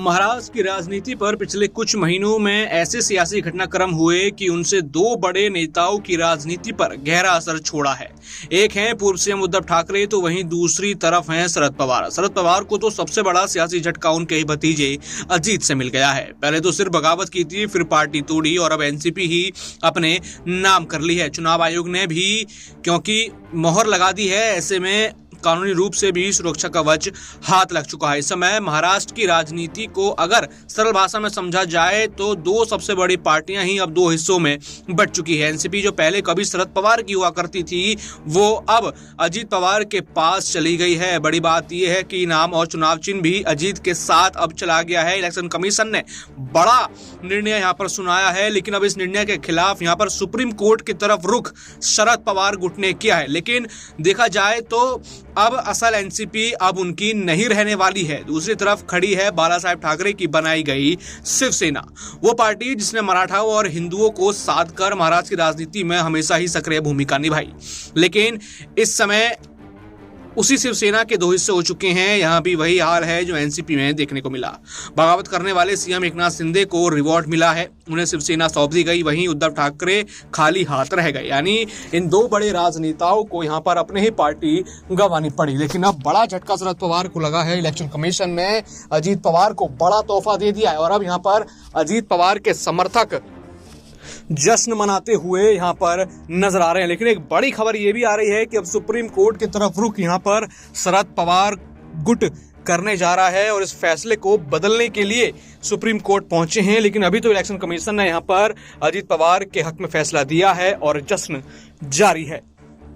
महाराष्ट्र की राजनीति पर पिछले कुछ महीनों में ऐसे सियासी घटनाक्रम हुए कि उनसे दो बड़े नेताओं की राजनीति पर गहरा असर छोड़ा है। एक हैं पूर्व सीएम उद्धव ठाकरे, तो वहीं दूसरी तरफ हैं शरद पवार। शरद पवार को तो सबसे बड़ा सियासी झटका उनके ही भतीजे अजीत से मिल गया है। पहले तो सिर्फ बगावत की थी, फिर पार्टी तोड़ी और अब एनसीपी ही अपने नाम कर ली है। चुनाव आयोग ने भी क्योंकि मोहर लगा दी है, ऐसे में कानूनी रूप से भी सुरक्षा कवच हाथ लग चुका है। इस समय महाराष्ट्र की राजनीति को अगर सरल भाषा में समझा जाए तो दो सबसे बड़ी पार्टियां ही अब दो हिस्सों में बट चुकी है। एनसीपी जो पहले कभी शरद पवार की हुआ करती थी, वो अब अजीत पवार के पास चली गई है। बड़ी बात यह है कि नाम और चुनाव चिन्ह भी अजीत के साथ अब चला गया है। इलेक्शन कमीशन ने बड़ा निर्णय यहाँ पर सुनाया है, लेकिन अब इस निर्णय के खिलाफ यहाँ पर सुप्रीम कोर्ट की तरफ रुख शरद पवार गुट ने किया है। लेकिन देखा जाए तो अब असल एनसीपी अब उनकी नहीं रहने वाली है। दूसरी तरफ खड़ी है बाला साहेब ठाकरे की बनाई गई शिवसेना, वो पार्टी जिसने मराठाओं और हिंदुओं को साध कर महाराष्ट्र की राजनीति में हमेशा ही सक्रिय भूमिका निभाई। लेकिन इस समय उसी शिवसेना के दो हिस्से हो चुके हैं। यहाँ भी वही हाल है जो एनसीपी में देखने को मिला। बगावत करने वाले सीएम एकनाथ शिंदे को रिवॉर्ड मिला है, उन्हें शिवसेना सौंप दी गई, वहीं उद्धव ठाकरे खाली हाथ रह गए। यानी इन दो बड़े राजनेताओं को यहाँ पर अपने ही पार्टी गंवानी पड़ी। लेकिन अब बड़ा झटका शरद पवार को लगा है। इलेक्शन कमीशन ने अजीत पवार को बड़ा तोहफा दे दिया है और अब यहाँ पर अजीत पवार के समर्थक जश्न मनाते हुए यहाँ पर नजर आ रहे हैं। लेकिन एक बड़ी खबर ये भी आ रही है कि अब सुप्रीम कोर्ट की तरफ रुख यहाँ पर शरद पवार गुट करने जा रहा है और इस फैसले को बदलने के लिए सुप्रीम कोर्ट पहुंचे हैं। लेकिन अभी तो इलेक्शन कमीशन ने यहाँ पर अजीत पवार के हक में फैसला दिया है और जश्न जारी है।